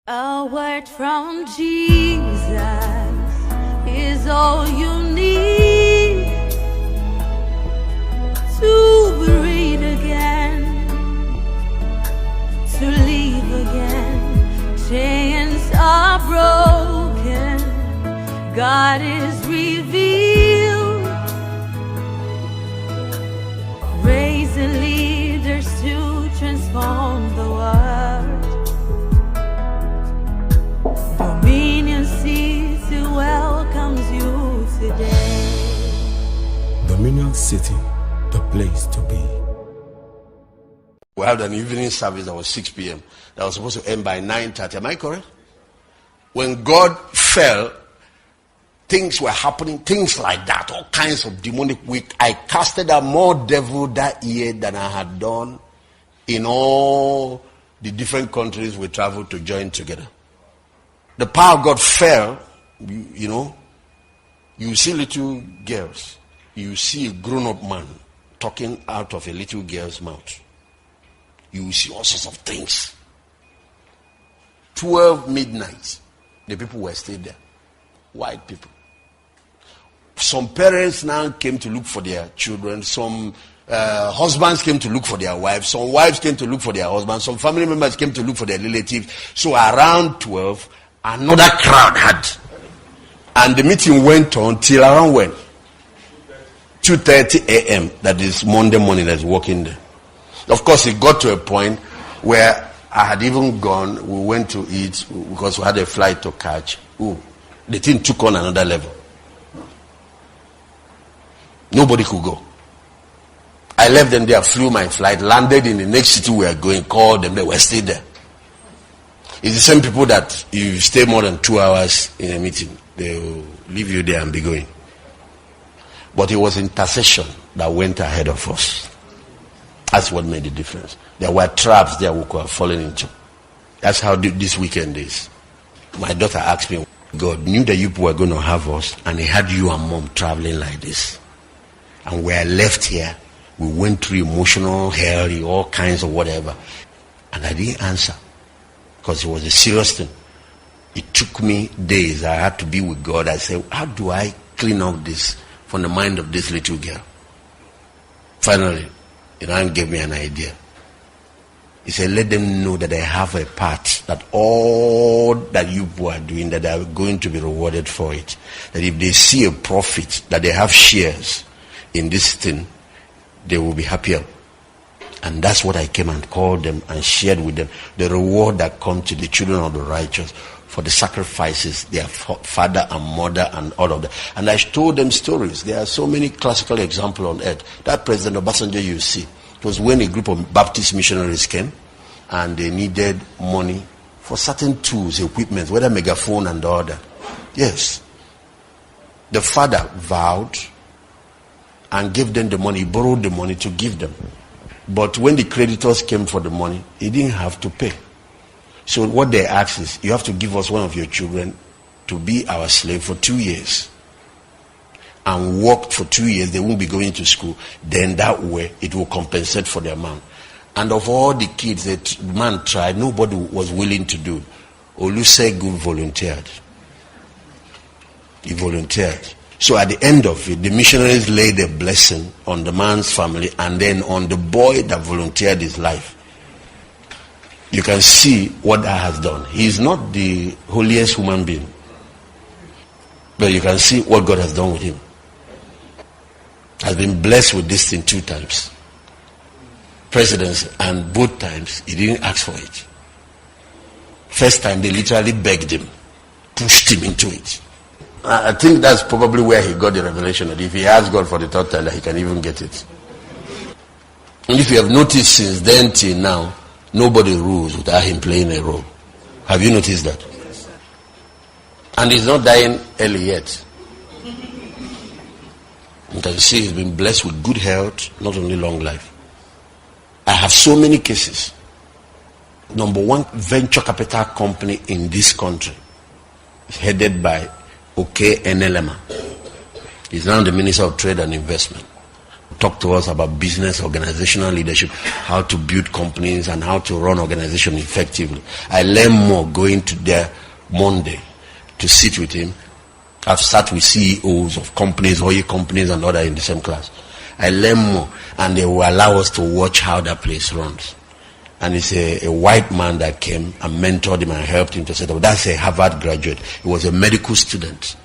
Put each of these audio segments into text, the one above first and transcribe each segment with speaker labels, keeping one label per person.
Speaker 1: A word from Jesus is all you need to breathe again, to live again. Chains are broken, God is revealed, raising leaders to transform the world. Dominion City welcomes you today.
Speaker 2: Dominion City, the place to be.
Speaker 3: We had an evening service that was 6 p.m. that was supposed to end by 9:30. Am I correct? When God fell, things were happening, things like that, all kinds of demonic week. I casted out more devil that year than I had done in all the different countries we traveled to join together. The power of God fell, you know. You see little girls. You see a grown-up man talking out of a little girl's mouth. You see all sorts of things. 12 midnight, the people were still there. White people. Some parents now came to look for their children. Some husbands came to look for their wives. Some wives came to look for their husbands. Some family members came to look for their relatives. So around 12, another crowd had. And the meeting went on till around when? 2:30 a.m. That is Monday morning that's walking there. Of course, it got to a point where I had even gone. We went to eat because we had a flight to catch. Ooh, the thing took on another level. Nobody could go. I left them there, flew my flight, landed in the next city we were going, called them, they were still there. It's the same people that you stay more than 2 hours in a meeting. They will leave you there and be going. But it was intercession that went ahead of us. That's what made the difference. There were traps there we could have fallen into. That's how this weekend is. My daughter asked me, God knew that you were going to have us, and he had you and mom traveling like this. And we are left here. We went through emotional hell, all kinds of whatever. And I didn't answer. Because it was a serious thing. It took me days. I had to be with God. I said, how do I clean up this from the mind of this little girl? Finally, Iran gave me an idea. He said, let them know that I have a part, that all that you are doing, that they are going to be rewarded for it. That if they see a profit, that they have shares in this thing, they will be happier. And that's what I came and called them and shared with them. The reward that comes to the children of the righteous for the sacrifices, their father and mother and all of that. And I told them stories. There are so many classical examples on earth. That President Obasanjo you see, it was when a group of Baptist missionaries came and they needed money for certain tools, equipment, whether megaphone and all that. Yes. The father vowed and gave them the money, borrowed the money to give them. But when the creditors came for the money, he didn't have to pay. So what they asked is, you have to give us one of your children to be our slave for 2 years. And work for 2 years, they won't be going to school. Then that way, it will compensate for the amount. And of all the kids that man tried, nobody was willing to do. Olusegun volunteered. He volunteered. So at the end of it, the missionaries laid a blessing on the man's family and then on the boy that volunteered his life. You can see what that has done. He is not the holiest human being. But you can see what God has done with him. Has been blessed with this thing 2 times. Presidency, and both times he didn't ask for it. First time they literally begged him, pushed him into it. I think that's probably where he got the revelation that if he asks God for the 3rd time, that he can even get it. And if you have noticed since then till now, nobody rules without him playing a role. Have you noticed that? And he's not dying early yet. You can see he's been blessed with good health, not only long life. I have so many cases. Number 1 venture capital company in this country is headed by Okay Enelema. He's now the Minister of Trade and Investment. talk to us about business, organizational leadership, how to build companies and how to run organization effectively. I learn more going to there Monday to sit with him. I've sat with CEOs of companies, oil companies and other in the same class. I learn more, and they will allow us to watch how that place runs. And it's a white man that came and mentored him and helped him to set up. That's a Harvard graduate. He was a medical student,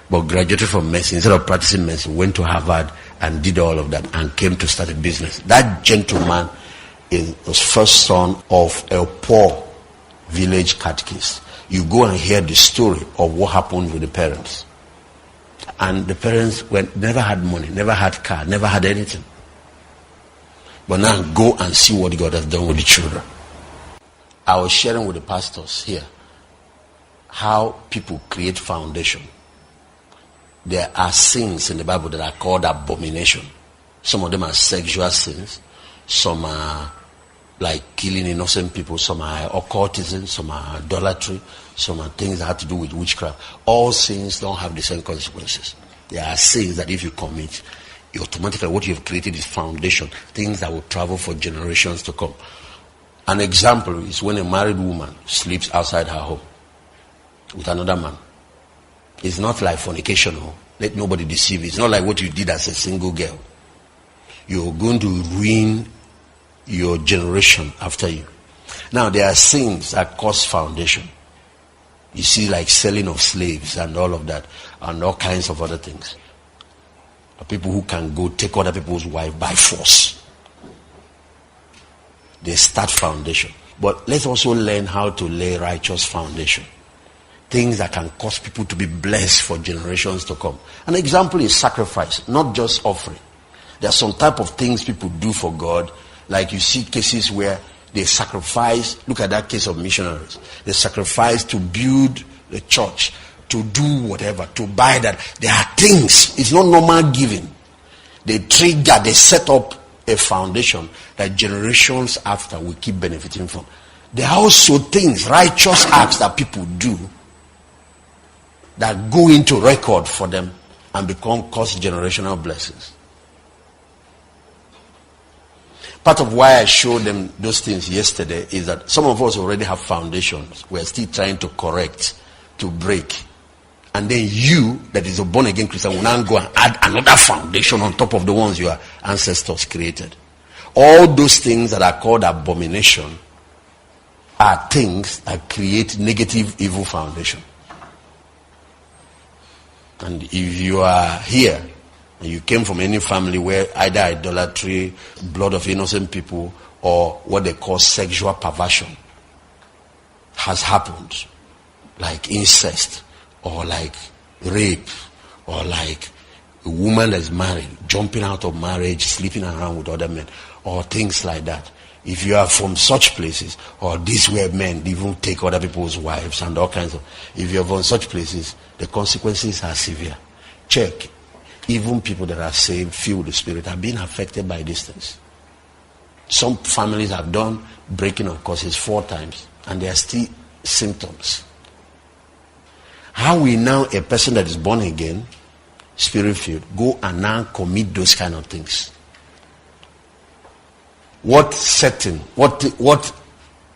Speaker 3: but graduated from medicine. Instead of practicing medicine, went to Harvard and did all of that and came to start a business. That gentleman was first son of a poor village catechist. You go and hear the story of what happened with the parents. And the parents never had money, never had car, never had anything. But now go and see what God has done with the children. I was sharing with the pastors here how people create foundation. There are sins in the Bible that are called abomination. Some of them are sexual sins. Some are like killing innocent people. Some are occultism. Some are idolatry. Some are things that have to do with witchcraft. All sins don't have the same consequences. There are sins that if you commit, automatically what you have created is foundation. Things that will travel for generations to come. An example is when a married woman sleeps outside her home with another man. It's not like fornication. Let nobody deceive you. It's not like what you did as a single girl. You're going to ruin your generation after you. Now, there are sins that cause foundation. You see, like selling of slaves and all of that, and all kinds of other things. People who can go take other people's wife by force. They start foundation. But let's also learn how to lay righteous foundation. Things that can cause people to be blessed for generations to come. An example is sacrifice, not just offering. There are some type of things people do for God. Like you see cases where they sacrifice. Look at that case of missionaries. They sacrifice to build the church, to do whatever, to buy that. There are things. It's not normal giving. They trigger, they set up a foundation that generations after will keep benefiting from. There are also things, righteous acts that people do that go into record for them and cause generational blessings. Part of why I showed them those things yesterday is that some of us already have foundations. We're still trying to correct, to break. And then you, that is a born-again Christian, will now go and add another foundation on top of the ones your ancestors created. All those things that are called abomination are things that create negative, evil foundation. And if you are here, and you came from any family where either idolatry, blood of innocent people, or what they call sexual perversion has happened, like incest, or like rape, or like a woman that's married, jumping out of marriage, sleeping around with other men, or things like that. If you are from such places, or these where men even take other people's wives and all kinds of, if you are from such places, the consequences are severe. Check. Even people that are saved, filled with the Spirit, are being affected by these things. Some families have done breaking of curses 4 times, and there are still symptoms. How will now a person that is born again, Spirit-filled, go and now commit those kind of things? What setting, what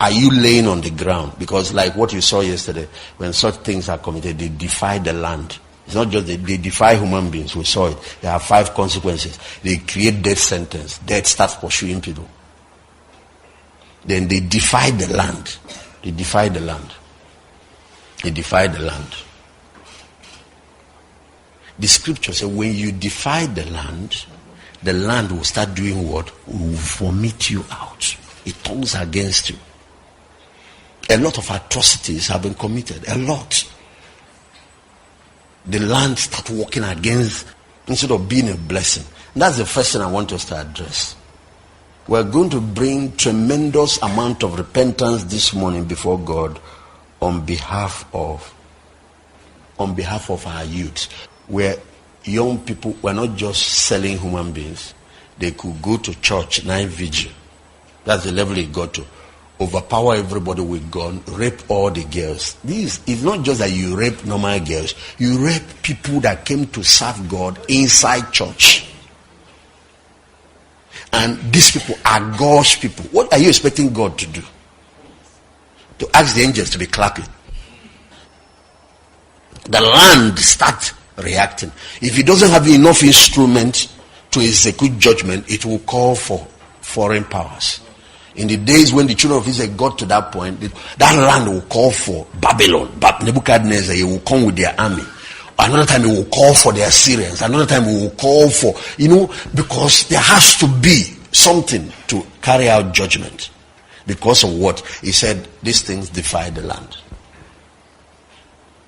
Speaker 3: are you laying on the ground? Because like what you saw yesterday, when such things are committed, they defy the land. It's not just they defy human beings. We saw it. There are 5 consequences. They create death sentence. Death starts pursuing people. Then they defy the land. They defy the land. They defy the land. The scripture says when you defy the land will start doing what? Will vomit you out. It turns against you. A lot of atrocities have been committed. A lot. The land start working against instead of being a blessing. And that's the first thing I want us to address. We're going to bring tremendous amount of repentance this morning before God on behalf of our youth. Where young people were not just selling human beings. They could go to church, night vigil. That's the level it got to. Overpower everybody with gun, rape all the girls. This is not just that you rape normal girls. You rape people that came to serve God inside church. And these people are God's people. What are you expecting God to do? To ask the angels to be clapping. The land starts reacting. If it doesn't have enough instruments to execute judgment, it will call for foreign powers. In the days when the children of Israel got to that point, that land will call for Babylon. But Nebuchadnezzar, he will come with their army. Another time he will call for the Assyrians. Another time he will call for, because there has to be something to carry out judgment. Because of what? He said, these things defy the land.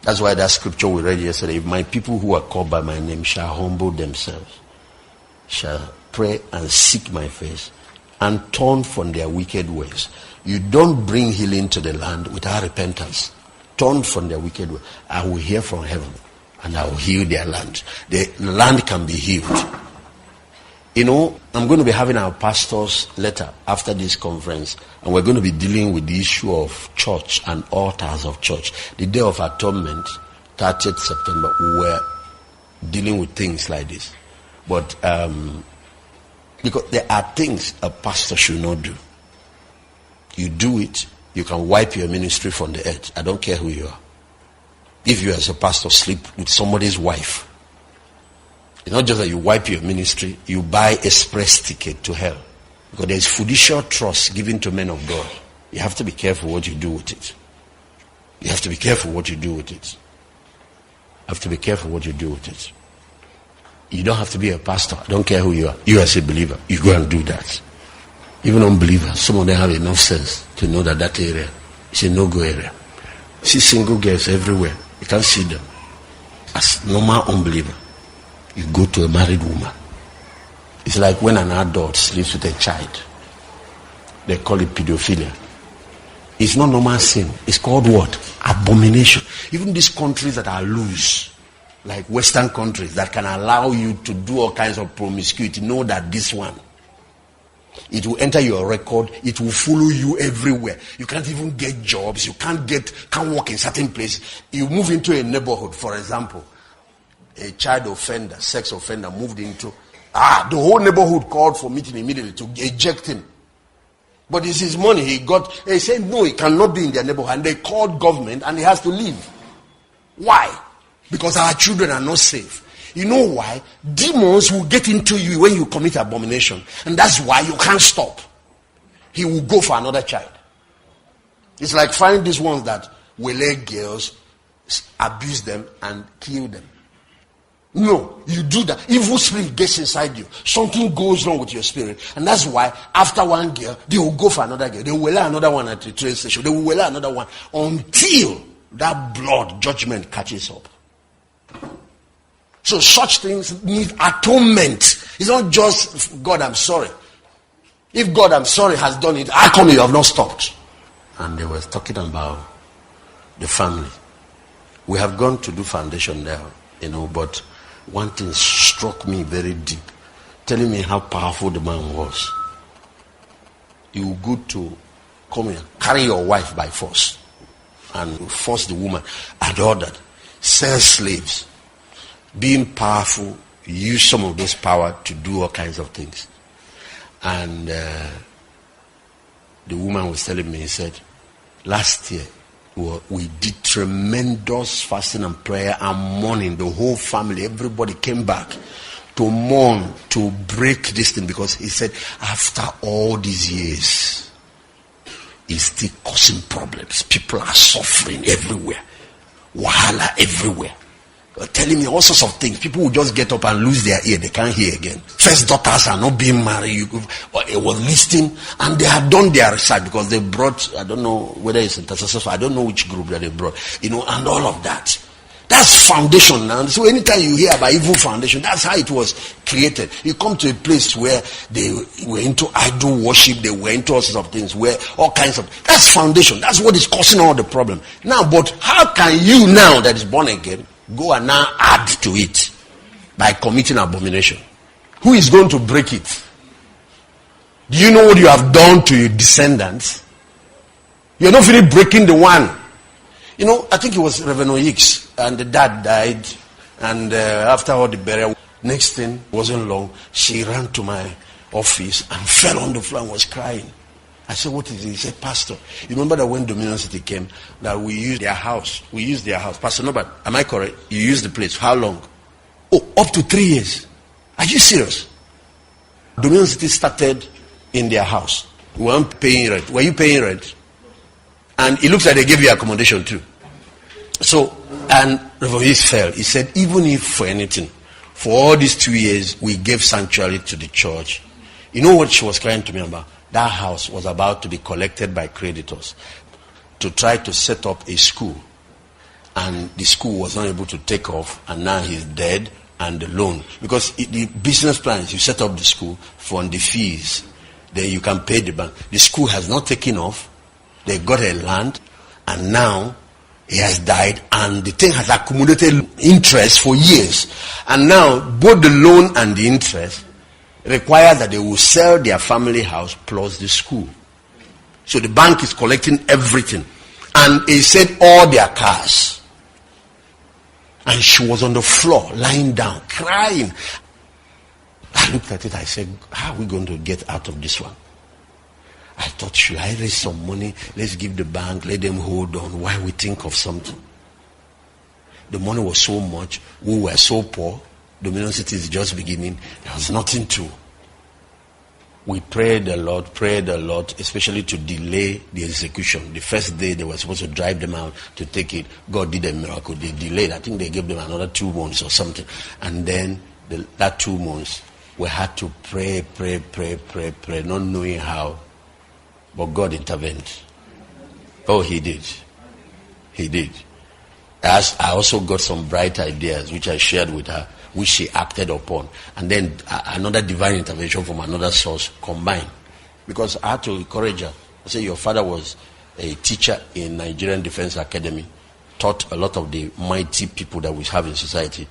Speaker 3: That's why that scripture we read yesterday, if my people who are called by my name shall humble themselves, shall pray and seek my face, and turn from their wicked ways. You don't bring healing to the land without repentance. Turn from their wicked ways. I will hear from heaven, and I will heal their land. The land can be healed. I'm going to be having our pastor's letter after this conference, and we're going to be dealing with the issue of church and altars of church. The Day of Atonement, 30th September, we were dealing with things like this. But because there are things a pastor should not do. You do it, you can wipe your ministry from the earth. I don't care who you are. If you as a pastor sleep with somebody's wife, it's not just that you wipe your ministry, you buy express ticket to hell. Because there's fiducial trust given to men of God. You have to be careful what you do with it. You have to be careful what you do with it. You have to be careful what you do with it. You don't have to be a pastor. I don't care who you are. You as a believer, you go and do that. Even unbelievers, some of them have enough sense to know that area is a no-go area. You see single girls everywhere. You can't see them. As normal unbeliever, you go to a married woman. It's like when an adult sleeps with a child. They call it pedophilia. It's not normal sin. It's called what? Abomination. Even these countries that are loose, like Western countries that can allow you to do all kinds of promiscuity, know that this one, it will enter your record. It will follow you everywhere. You can't even get jobs. You can't work in certain places. You move into a neighborhood, for example, a child offender, sex offender moved into, the whole neighborhood called for meeting immediately to eject him. But it's his money. He said no, he cannot be in their neighborhood. And they called government and he has to leave. Why? Because our children are not safe. You know why? Demons will get into you when you commit abomination. And that's why you can't stop. He will go for another child. It's like find these ones that will girls, abuse them and kill them. No, you do that. Evil spirit gets inside you. Something goes wrong with your spirit. And that's why after one girl, they will go for another girl. They will allow another one at the train station. They will allow another one until that blood judgment catches up. So such things need atonement. It's not just, God, I'm sorry. If God, I'm sorry, has done it, how come you have not stopped? And they were talking about the family. We have gone to do foundation there, but one thing struck me very deep, telling me how powerful the man was. You go to come here, carry your wife by force, and force the woman, and all that. Sell slaves. Being powerful, use some of this power to do all kinds of things. And the woman was telling me, he said, last year, we did tremendous fasting and prayer and mourning. The whole family, everybody came back to mourn, to break this thing, because he said, after all these years, it's still causing problems. People are suffering everywhere. Wahala everywhere. Telling me all sorts of things. People will just get up and lose their ear. They can't hear again. First daughters are not being married. It was listing, and they have done their research because they brought, I don't know whether it's intercessor, I don't know which group that they brought, and all of that. That's foundation now. So anytime you hear about evil foundation, that's how it was created. You come to a place where they were into idol worship, they were into all sorts of things, where all kinds of, that's foundation. That's what is causing all the problem. Now, but how can you now that is born again go and now add to it by committing abomination? Who is going to break it? Do you know what you have done to your descendants? You're not really breaking the one. I think it was Reverend Oyix, and the dad died, and after all the burial, next thing wasn't long, she ran to my office and fell on the floor and was crying. I said, what is it? He said, Pastor, you remember that when Dominion City came, that we used their house. We used their house. Pastor Norbert, am I correct? You used the place. How long? Oh, up to 3 years. Are you serious? Dominion City started in their house. We weren't paying rent. Were you paying rent? And it looks like they gave you accommodation too. So, and Reverend Hayes fell. He said, even if for anything, for all these 2 years, we gave sanctuary to the church. You know what she was crying to me about? That house was about to be collected by creditors to try to set up a school. And the school was not able to take off, and now he's dead, and the loan. Because the business plan is you set up the school, from the fees, then you can pay the bank. The school has not taken off. They got a land, and now he has died, and the thing has accumulated interest for years. And now, both the loan and the interest requires that they will sell their family house plus the school. So the bank is collecting everything. And he said all their cars. And she was on the floor, lying down, crying. I looked at it, I said, how are we going to get out of this one? I thought, should I raise some money? Let's give the bank, let them hold on while we think of something. The money was so much, we were so poor. Dominion City is just beginning. There was nothing to. We prayed a lot, especially to delay the execution. The first day they were supposed to drive them out to take it. God did a miracle. They delayed. I think they gave them another 2 months or something. And then that 2 months, we had to pray, not knowing how. But God intervened. Oh, he did. He did. I also got some bright ideas, which I shared with her, which she acted upon. And then another divine intervention from another source combined. Because I had to encourage her. I said, your father was a teacher in Nigerian Defense Academy, taught a lot of the mighty people that we have in society,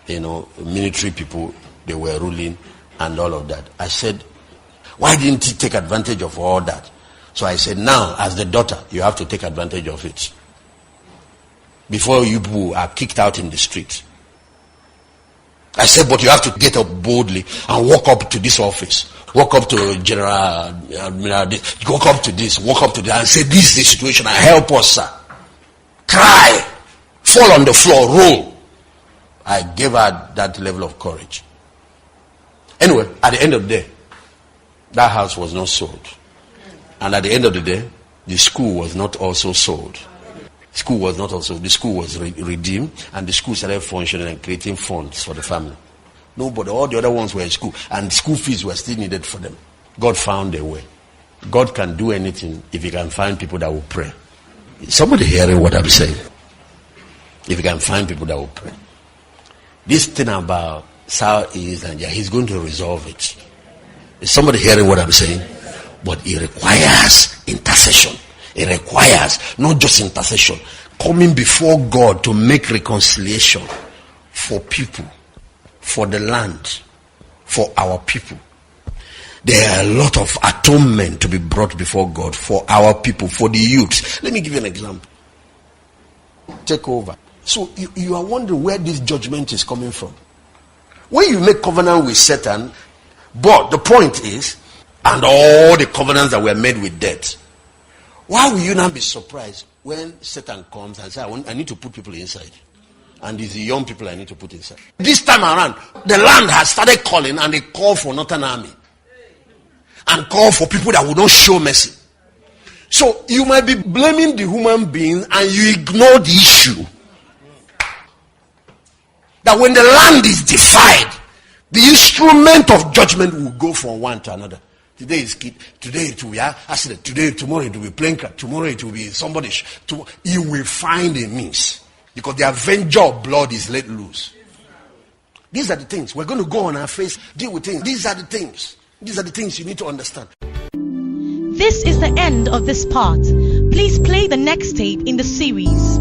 Speaker 3: military people, they were ruling and all of that. I said, why didn't he take advantage of all that? So I said, now, as the daughter, you have to take advantage of it. Before you people are kicked out in the street. I said, but you have to get up boldly and walk up to this office. Walk up to General, walk up to this, walk up to that, and say, this is the situation, and help us, sir. Cry. Fall on the floor, roll. I gave her that level of courage. Anyway, at the end of the day, that house was not sold. And at the end of the day, the school was not also sold. The school was redeemed, and the school started functioning and creating funds for the family. No, but all the other ones were in school, and school fees were still needed for them. God found a way. God can do anything if he can find people that will pray. Is somebody hearing what I'm saying? If he can find people that will pray. This thing about Southeast and he's going to resolve it. Is somebody hearing what I'm saying? But it requires intercession. It requires not just intercession, coming before God to make reconciliation for people, for the land, for our people. There are a lot of atonement to be brought before God for our people, for the youths. Let me give you an example. Take over. So you are wondering where this judgment is coming from. When you make covenant with Satan, but the point is, and all the covenants that were made with death, why will you not be surprised when Satan comes and says, I need to put people inside? And it's the young people I need to put inside. This time around, the land has started calling, and they call for Northern Army. And call for people that will not show mercy. So you might be blaming the human being and you ignore the issue. That when the land is defied, the instrument of judgment will go from one to another. Today is kid. Today it will be accident. Tomorrow it will be plane crash. Tomorrow it will be somebody. You will find a means. Because the avenger of blood is let loose. These are the things. We're going to go on our face, deal with things. These are the things. These are the things you need to understand.
Speaker 1: This is the end of this part. Please play the next tape in the series.